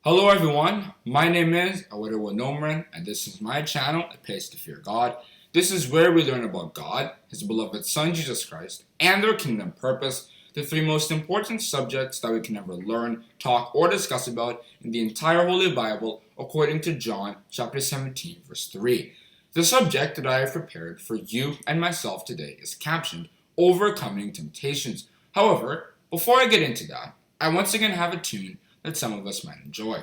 Hello everyone, my name is Ewaenruwa Nomaren, and this is my channel, A Place to Fear God. This is where we learn about God, His beloved Son Jesus Christ, and their kingdom purpose, the three most important subjects that we can ever learn, talk, or discuss about in the entire Holy Bible according to John chapter 17 verse 3. The subject that I have prepared for you and myself today is captioned, Overcoming Temptations. However, before I get into that, I once again have a tune that some of us might enjoy.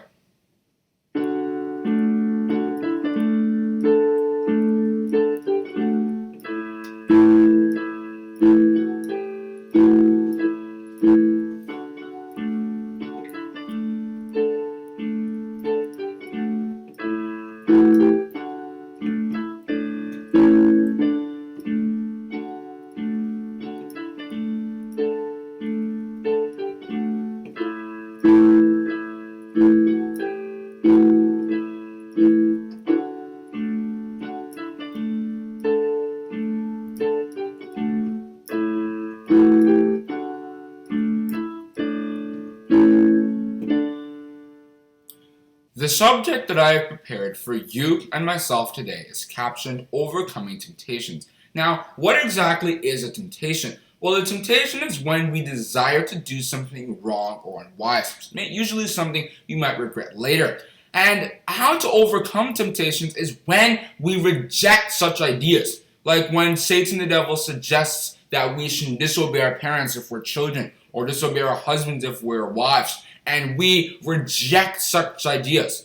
The subject that I have prepared for you and myself today is captioned Overcoming Temptations. Now, what exactly is a temptation? Well, a temptation is when we desire to do something wrong or unwise, usually something you might regret later. And how to overcome temptations is when we reject such ideas. Like when Satan the devil suggests that we should disobey our parents if we're children, or disobey our husbands if we're wives. And we reject such ideas,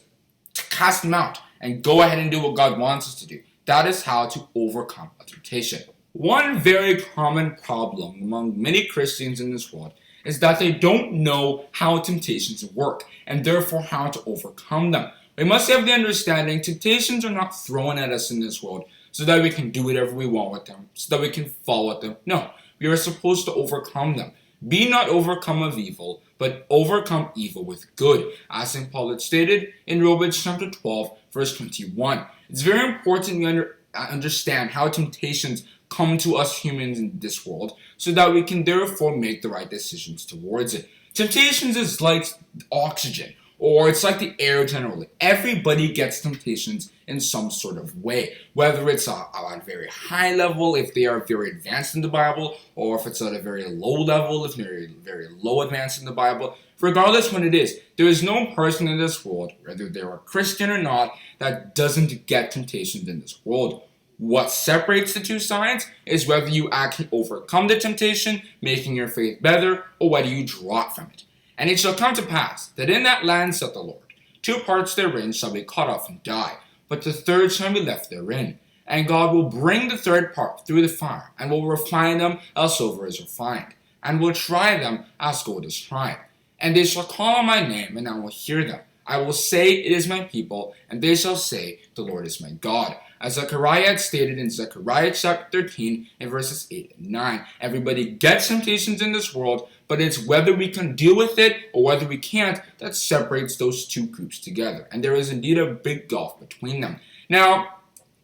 to cast them out and go ahead and do what God wants us to do. That is how to overcome a temptation. One very common problem among many Christians in this world is that they don't know how temptations work and therefore how to overcome them. We must have the understanding temptations are not thrown at us in this world so that we can do whatever we want with them, so that we can fall with them. No, we are supposed to overcome them. Be not overcome of evil, but overcome evil with good, as St. Paul had stated in Romans chapter 12, verse 21. It's very important we understand how temptations come to us humans in this world, so that we can therefore make the right decisions towards it. Temptations is like oxygen, or it's like the air generally. Everybody gets temptations in some sort of way, whether it's at a very high level, if they are very advanced in the Bible, or if it's at a very low level, if they're very low advanced in the Bible. Regardless what it is, there is no person in this world, whether they're a Christian or not, that doesn't get temptations in this world. What separates the two sides is whether you actually overcome the temptation, making your faith better, or whether you drop from it. And it shall come to pass that in that land, saith the Lord, two parts therein shall be cut off and die, but the third shall be left therein. And God will bring the third part through the fire, and will refine them as silver is refined, and will try them as gold is tried. And they shall call on my name, and I will hear them. I will say, it is my people, and they shall say, the Lord is my God. As Zechariah had stated in Zechariah chapter 13, in verses 8 and 9. Everybody gets temptations in this world, but it's whether we can deal with it or whether we can't that separates those two groups together. And there is indeed a big gulf between them. Now,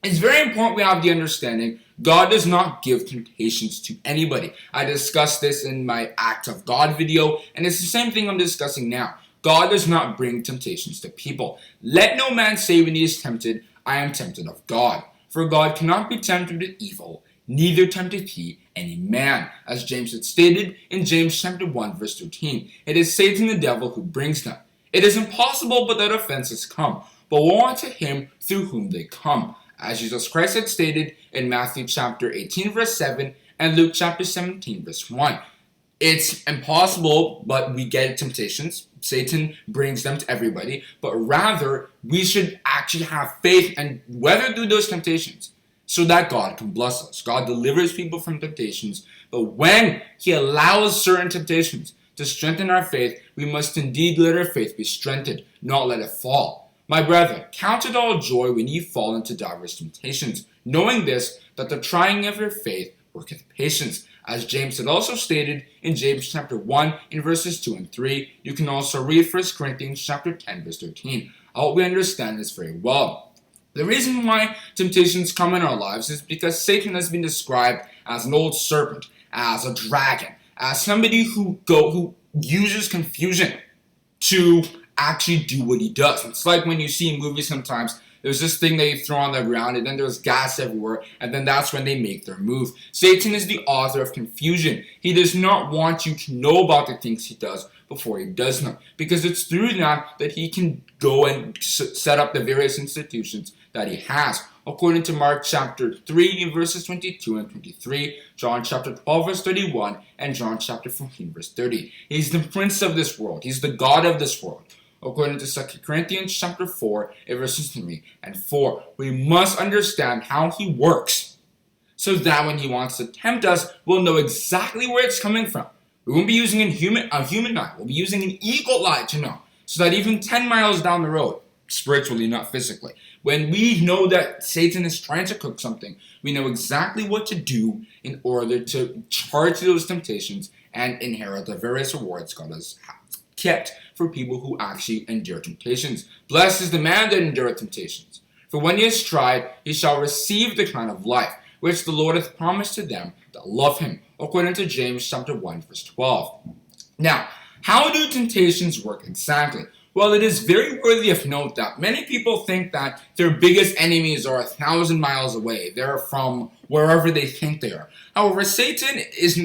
it's very important we have the understanding God does not give temptations to anybody. I discussed this in my Act of God video, and it's the same thing I'm discussing now. God does not bring temptations to people. Let no man say when he is tempted, I am tempted of God. For God cannot be tempted with evil, neither tempteth he any man. As James had stated in James chapter 1 verse 13, it is Satan the devil who brings them. It is impossible but that offenses come, but woe unto him through whom they come. As Jesus Christ had stated in Matthew chapter 18 verse 7 and Luke chapter 17 verse 1. It's impossible, but we get temptations. Satan brings them to everybody, but rather we should actually have faith and weather through those temptations so that God can bless us. God delivers people from temptations, but when he allows certain temptations to strengthen our faith, we must indeed let our faith be strengthened, not let it fall. My brethren, count it all joy when ye fall into diverse temptations, knowing this, that the trying of your faith worketh patience. As James had also stated in James chapter 1 in verses 2 and 3. You can also read 1 Corinthians chapter 10 verse 13. I hope we understand this very well. The reason why temptations come in our lives is because Satan has been described as an old serpent, as a dragon, as somebody who uses confusion to actually do what he does. It's like when you see in movies sometimes, there's this thing they throw on the ground, and then there's gas everywhere, and then that's when they make their move. Satan is the author of confusion. He does not want you to know about the things he does before he does them, because it's through that he can go and set up the various institutions that he has. According to Mark chapter 3, verses 22 and 23, John chapter 12, verse 31, and John chapter 14, verse 30. He's the prince of this world. He's the God of this world. According to 2 Corinthians chapter 4, verses 3 and 4. We must understand how he works so that when he wants to tempt us, we'll know exactly where it's coming from. We won't be using a human eye. We'll be using an eagle eye to know. So that even 10 miles down the road, spiritually, not physically, when we know that Satan is trying to cook something, we know exactly what to do in order to charge those temptations and inherit the various rewards God has kept for people who actually endure temptations. Blessed is the man that endureth temptations. For when he has tried, he shall receive the crown of life, which the Lord hath promised to them that love him, according to James chapter 1, verse 12. Now, how do temptations work exactly? Well, it is very worthy of note that many people think that their biggest enemies are 1,000 miles away. They're from wherever they think they are. However, Satan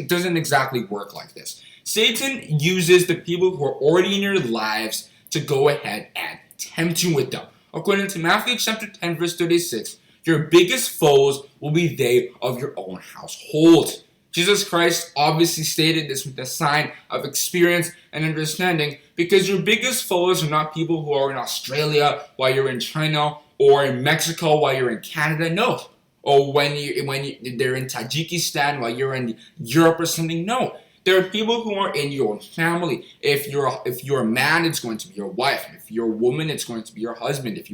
doesn't exactly work like this. Satan uses the people who are already in your lives to go ahead and tempt you with them. According to Matthew chapter 10, verse 36, your biggest foes will be they of your own household. Jesus Christ obviously stated this with a sign of experience and understanding, because your biggest foes are not people who are in Australia while you're in China, or in Mexico while you're in Canada. No. Or when they're in Tajikistan while you're in Europe or something. No. There are people who are in your family. If you're a man, it's going to be your wife. If you're a woman, it's going to be your husband. If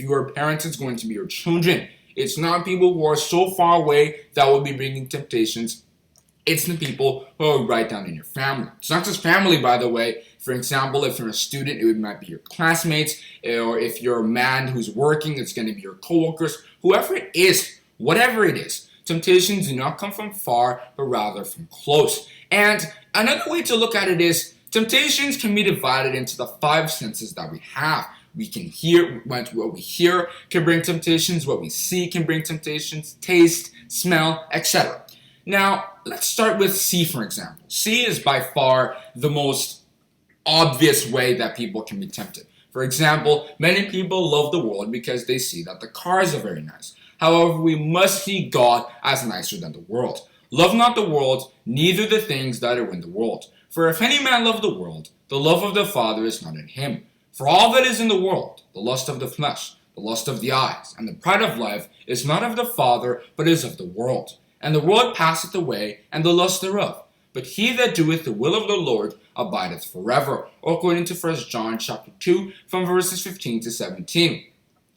you're parents, it's going to be your children. It's not people who are so far away that will be bringing temptations. It's the people who are right down in your family. It's not just family, by the way. For example, if you're a student, it might be your classmates. Or if you're a man who's working, it's going to be your coworkers. Whoever it is, whatever it is, temptations do not come from far, but rather from close. And another way to look at it is, temptations can be divided into the 5 senses that we have. We can hear, what we hear can bring temptations, what we see can bring temptations, taste, smell, etc. Now, let's start with see, for example. See is by far the most obvious way that people can be tempted. For example, many people love the world because they see that the cars are very nice. However, we must see God as nicer than the world. Love not the world, neither the things that are in the world. For if any man love the world, the love of the Father is not in him. For all that is in the world, the lust of the flesh, the lust of the eyes, and the pride of life, is not of the Father, but is of the world. And the world passeth away, and the lust thereof. But he that doeth the will of the Lord abideth forever, according to 1 John chapter 2, from verses 15 to 17.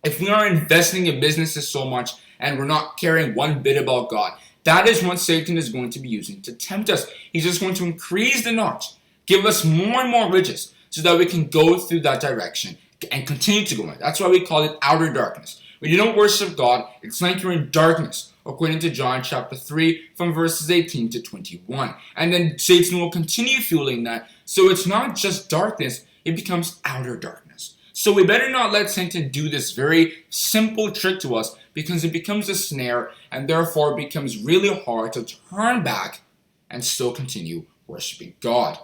If we are investing in businesses so much, and we're not caring one bit about God, that is what Satan is going to be using to tempt us. He's just going to increase the notch, give us more and more riches, so that we can go through that direction and continue to go in it. That's why we call it outer darkness. When you don't worship God, it's like you're in darkness, according to John chapter 3, from verses 18 to 21. And then Satan will continue fueling that. So it's not just darkness, it becomes outer darkness. So we better not let Satan do this very simple trick to us, because it becomes a snare, and therefore it becomes really hard to turn back and still continue worshiping God.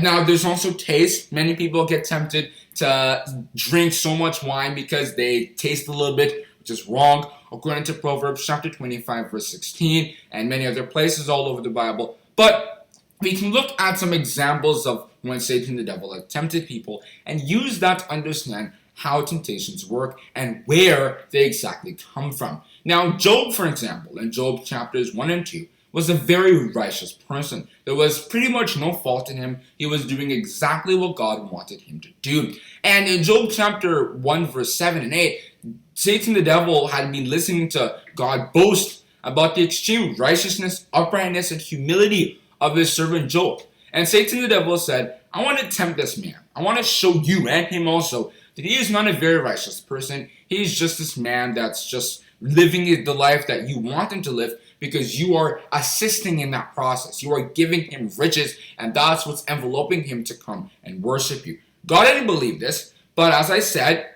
Now, there's also taste. Many people get tempted to drink so much wine because they taste a little bit, which is wrong, according to Proverbs chapter 25, verse 16, and many other places all over the Bible. But we can look at some examples of when Satan the devil has tempted people and use that to understand how temptations work and where they exactly come from. Now, Job, for example, in Job chapters 1 and 2, was a very righteous person. There was pretty much no fault in him. He was doing exactly what God wanted him to do. And in Job chapter 1, verse 7 and 8, Satan the devil had been listening to God boast about the extreme righteousness, uprightness, and humility of his servant Job. And Satan the devil said, I want to tempt this man. I want to show you and him also that he is not a very righteous person. He is just this man that's just living the life that you want him to live, because you are assisting in that process. You are giving him riches, and that's what's enveloping him to come and worship you. God didn't believe this, but as I said,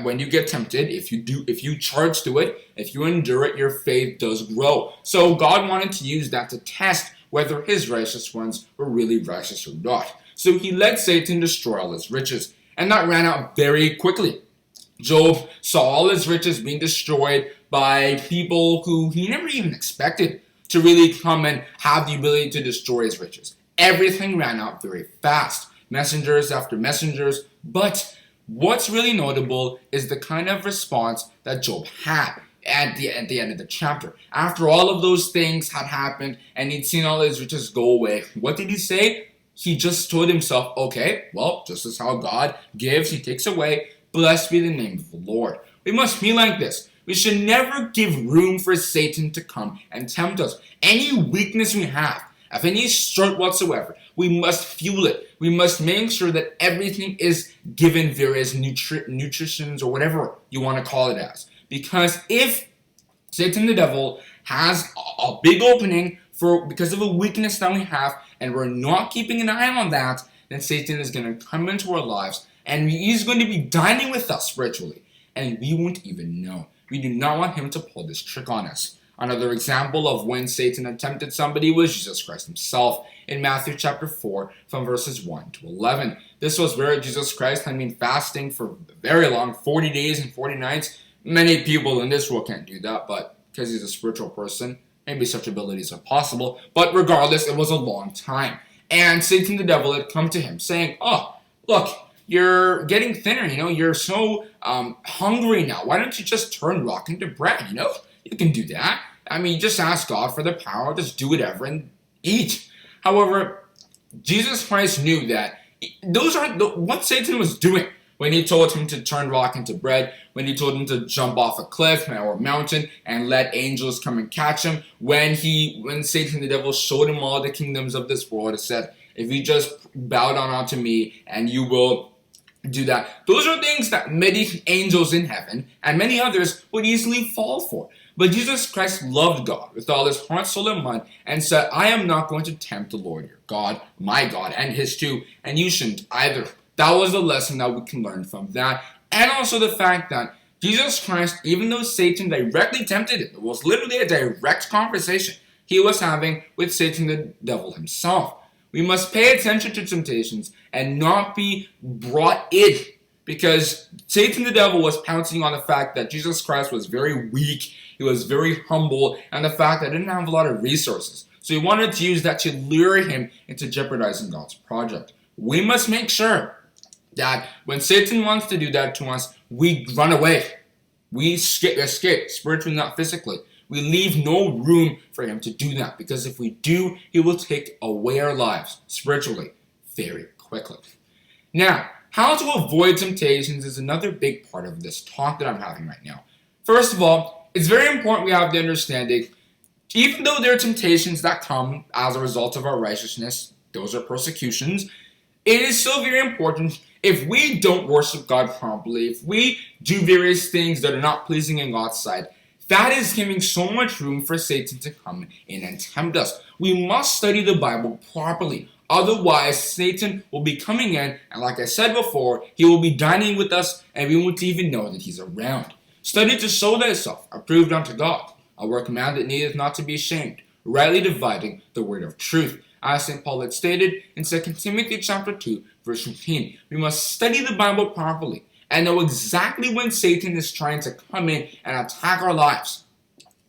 when you get tempted, if you charge to it, if you endure it, your faith does grow. So God wanted to use that to test whether his righteous ones were really righteous or not. So he let Satan destroy all his riches, and that ran out very quickly. Job saw all his riches being destroyed by people who he never even expected to really come and have the ability to destroy his riches. Everything ran out very fast, messengers after messengers, but what's really notable is the kind of response that Job had at the end of the chapter. After all of those things had happened and he'd seen all his riches go away, what did he say? He just told himself, okay, well, just as how God gives, he takes away. Blessed be the name of the Lord. We must be like this. We should never give room for Satan to come and tempt us. Any weakness we have, of any sort whatsoever, we must fuel it. We must make sure that everything is given various nutritions or whatever you want to call it as. Because if Satan the devil has a big opening because of a weakness that we have, and we're not keeping an eye on that, then Satan is going to come into our lives, and he's going to be dining with us spiritually, and we won't even know. We do not want him to pull this trick on us. Another example of when Satan attempted somebody was Jesus Christ himself in Matthew chapter 4 from verses 1 to 11. This was where Jesus Christ had been fasting for very long, 40 days and 40 nights. Many people in this world can't do that, but because he's a spiritual person, maybe such abilities are possible. But regardless, it was a long time. And Satan the devil had come to him saying, oh, look, you're getting thinner, you're so hungry now. Why don't you just turn rock into bread, You can do that. Just ask God for the power, just do whatever and eat. However, Jesus Christ knew that those aren't what Satan was doing when he told him to turn rock into bread, when he told him to jump off a cliff or mountain and let angels come and catch him, when Satan the devil showed him all the kingdoms of this world and said, if you just bow down unto me and you will do that. Those are things that many angels in heaven and many others would easily fall for. But Jesus Christ loved God with all his heart, soul, and mind and said, I am not going to tempt the Lord your God, my God, and his too, and you shouldn't either. That was the lesson that we can learn from that. And also the fact that Jesus Christ, even though Satan directly tempted him, it was literally a direct conversation he was having with Satan the devil himself. We must pay attention to temptations and not be brought in, because Satan the devil was pouncing on the fact that Jesus Christ was very weak, he was very humble, and the fact that he didn't have a lot of resources. So he wanted to use that to lure him into jeopardizing God's project. We must make sure that when Satan wants to do that to us, we run away. We escape, spiritually, not physically. We leave no room for him to do that, because if we do, he will take away our lives spiritually very quickly. Now, how to avoid temptations is another big part of this talk that I'm having right now. First of all, it's very important we have the understanding, even though there are temptations that come as a result of our righteousness, those are persecutions, it is still very important if we don't worship God properly, if we do various things that are not pleasing in God's sight, that is giving so much room for Satan to come in and tempt us. We must study the Bible properly. Otherwise, Satan will be coming in, and like I said before, he will be dining with us, and we won't even know that he's around. Study to show thyself approved unto God, a workman that needeth not to be ashamed, rightly dividing the word of truth. As St. Paul had stated in 2 Timothy chapter 2, verse 15, we must study the Bible properly and know exactly when Satan is trying to come in and attack our lives.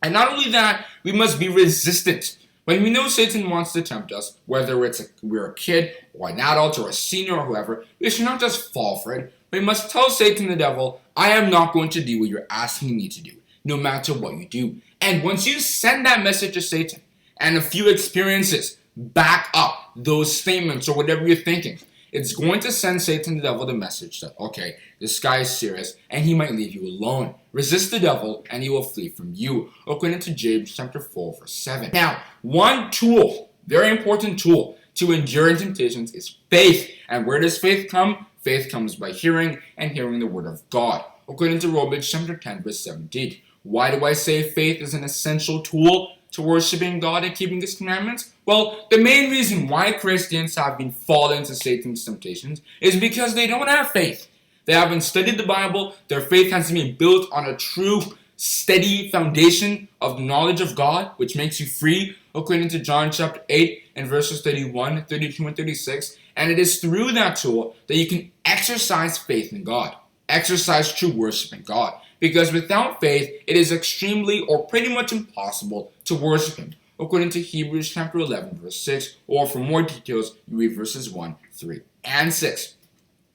And not only that, we must be resistant. When we know Satan wants to tempt us, whether we're a kid or an adult or a senior or whoever, we should not just fall for it. We must tell Satan the devil, I am not going to do what you're asking me to do, no matter what you do. And once you send that message to Satan, and a few experiences back up those statements or whatever you're thinking, it's going to send Satan the devil the message that, okay, this guy is serious, and he might leave you alone. Resist the devil, and he will flee from you. According to James chapter 4, verse 7. Now, one tool, very important tool, to endure temptations is faith. And where does faith come? Faith comes by hearing, and hearing the word of God. According to Romans chapter 10, verse 17. Why do I say faith is an essential tool? to worshiping God and keeping His commandments? Well, the main reason why Christians have been fallen to Satan's temptations is because they don't have faith. They haven't studied the Bible. Their faith hasn't been built on a true, steady foundation of knowledge of God, which makes you free, according to John chapter 8 and verses 31, 32, and 36. And it is through that tool that you can exercise faith in God, exercise true worship in God. Because without faith, it is extremely or pretty much impossible to worship Him, according to Hebrews chapter 11, verse 6, or for more details, you read verses 1, 3, and 6.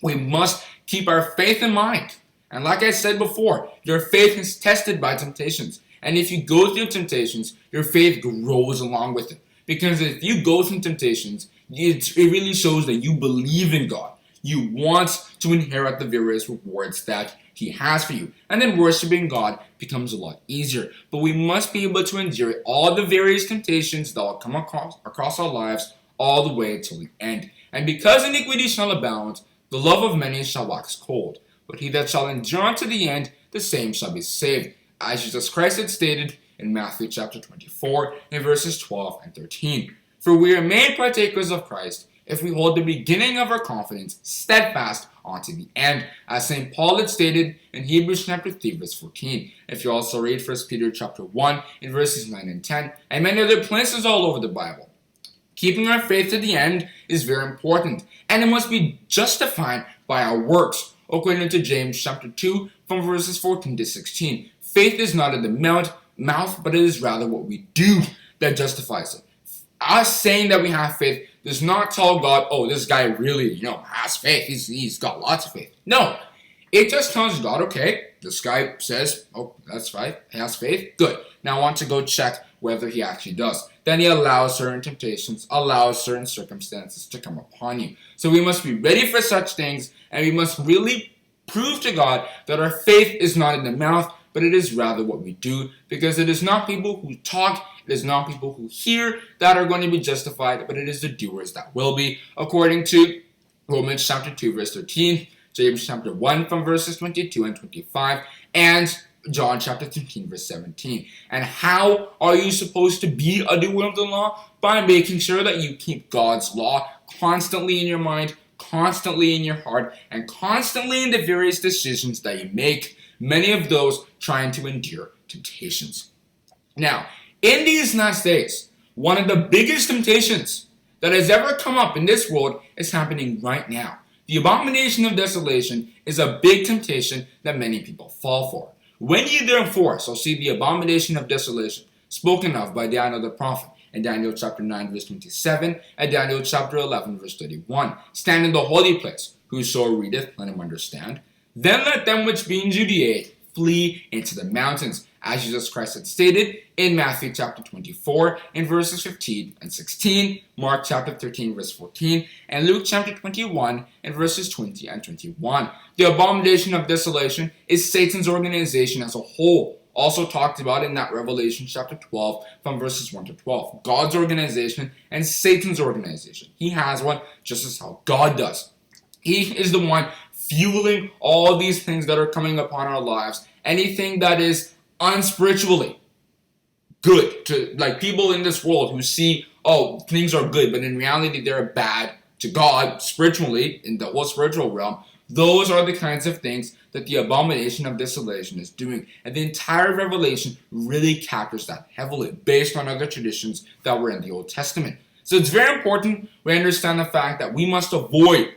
We must keep our faith in mind. And like I said before, your faith is tested by temptations. And if you go through temptations, your faith grows along with it. Because if you go through temptations, it really shows that you believe in God. You want to inherit the various rewards that He has for you. And then worshiping God becomes a lot easier. But we must be able to endure all the various temptations that will come across our lives all the way till the end. And because iniquity shall abound, the love of many shall wax cold. But he that shall endure unto the end, the same shall be saved. As Jesus Christ had stated in Matthew chapter 24, in verses 12 and 13. For we are made partakers of Christ, if we hold the beginning of our confidence steadfast unto the end, as St. Paul had stated in Hebrews chapter 3, verse 14. If you also read 1 Peter chapter 1, in verses 9 and 10, and many other places all over the Bible. Keeping our faith to the end is very important, and it must be justified by our works, according to James chapter 2, from verses 14 to 16. Faith is not in the mouth, but it is rather what we do that justifies it. Us saying that we have faith does not tell God, oh, this guy really, has faith. He's got lots of faith. No. It just tells God, okay, this guy says, oh, that's right, he has faith. Good. Now I want to go check whether he actually does. Then He allows certain temptations, allows certain circumstances to come upon you. So we must be ready for such things, and we must really prove to God that our faith is not in the mouth, but it is rather what we do, because it is not people who talk, it is not people who hear that are going to be justified, but it is the doers that will be, according to Romans chapter 2, verse 13, James chapter 1 from verses 22 and 25, and John chapter 13, verse 17. And how are you supposed to be a doer of the law? By making sure that you keep God's law constantly in your mind, constantly in your heart, and constantly in the various decisions that you make, many of those trying to endure temptations. Now, in these last days, one of the biggest temptations that has ever come up in this world is happening right now. The abomination of desolation is a big temptation that many people fall for. When ye therefore shall see the abomination of desolation spoken of by Daniel the prophet in Daniel chapter 9 verse 27 and Daniel chapter 11 verse 31, stand in the holy place, whoso readeth, let him understand. Then let them which be in Judea flee into the mountains, as Jesus Christ had stated in Matthew chapter 24 in verses 15 and 16, Mark chapter 13 verse 14, and Luke chapter 21 in verses 20 and 21. The abomination of desolation is Satan's organization as a whole, also talked about in that Revelation chapter 12 from verses 1 to 12. God's organization and Satan's organization. He has one just as how God does. He is the one fueling all these things that are coming upon our lives. Anything that is unspiritually good to like people in this world who see, oh, things are good, but in reality they're bad to God spiritually in the whole spiritual realm. Those are the kinds of things that the abomination of desolation is doing. And the entire Revelation really captures that heavily based on other traditions that were in the Old Testament. So it's very important we understand the fact that we must avoid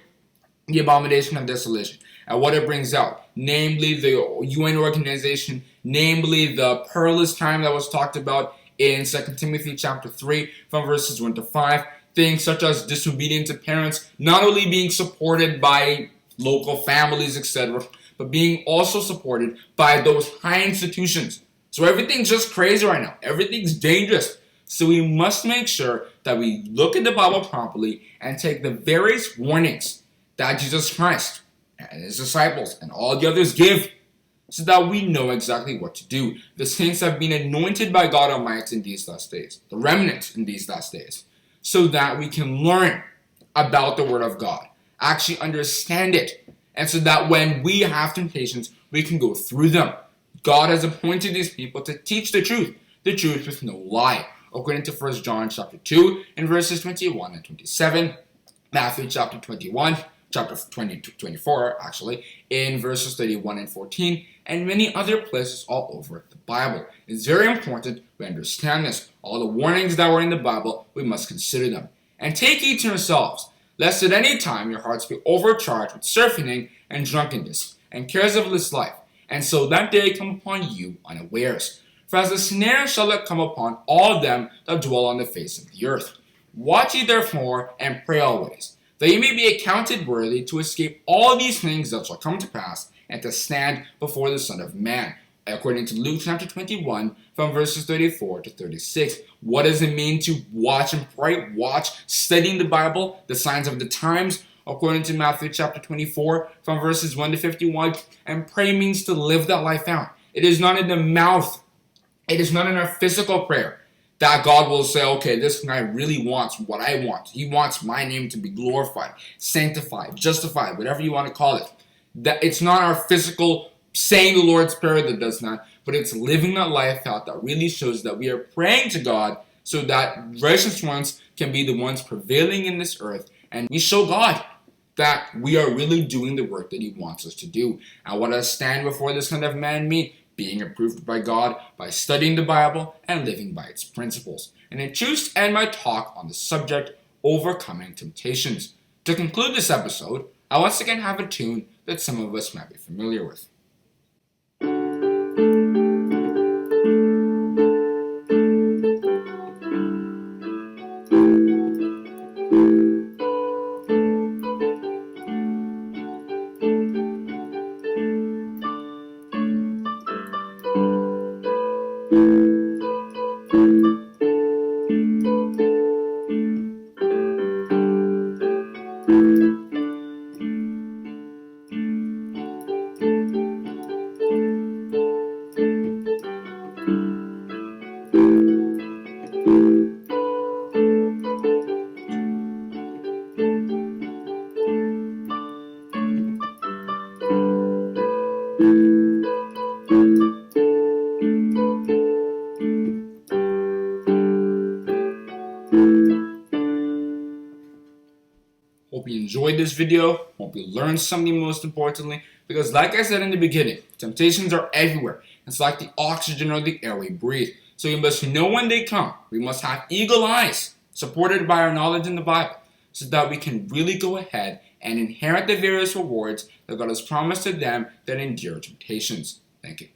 the abomination of desolation and what it brings out, namely the UN organization, namely the perilous time that was talked about in 2 Timothy chapter 3 from verses 1 to 5, things such as disobedience to parents, not only being supported by local families, etc., but being also supported by those high institutions. So everything's just crazy right now. Everything's dangerous. So we must make sure that we look at the Bible properly and take the various warnings that Jesus Christ and His disciples and all the others give so that we know exactly what to do. The saints have been anointed by God Almighty in these last days, the remnant in these last days, so that we can learn about the Word of God, actually understand it, and so that when we have temptations, we can go through them. God has appointed these people to teach the truth, the truth with no lie, according to 1 John chapter 2 and verses 21 and 27, Matthew chapter 21, chapter 24 actually, in verses 31 and 14, and many other places all over the Bible. It's very important we understand this. All the warnings that were in the Bible, we must consider them. And take heed to yourselves, lest at any time your hearts be overcharged with surfeiting and drunkenness, and cares of this life, and so that day come upon you unawares. For as the snare shall it come upon all them that dwell on the face of the earth. Watch ye therefore, and pray always, that ye may be accounted worthy to escape all these things that shall come to pass, and to stand before the Son of Man. According to Luke chapter 21, from verses 34 to 36. What does it mean to watch and pray? Watch, studying the Bible, the signs of the times, according to Matthew chapter 24, from verses 1 to 51. And pray means to live that life out. It is not in the mouth. It is not in our physical prayer that God will say, okay, this guy really wants what I want. He wants my name to be glorified, sanctified, justified, whatever you want to call it. That it's not our physical saying the Lord's Prayer that does that, but it's living that life out that really shows that we are praying to God so that righteous ones can be the ones prevailing in this earth, and we show God that we are really doing the work that He wants us to do. And what does stand before the Son of Man mean? Being approved by God by studying the Bible and living by its principles. And I choose to end my talk on the subject, overcoming temptations. To conclude this episode, I once again have a tune that some of us might be familiar with. Hope you enjoyed this video. Hope you learned something most importantly. Because like I said in the beginning, temptations are everywhere. It's like the oxygen or the air we breathe. So you must know when they come. We must have eagle eyes, supported by our knowledge in the Bible, so that we can really go ahead and inherit the various rewards that God has promised to them that endure temptations. Thank you.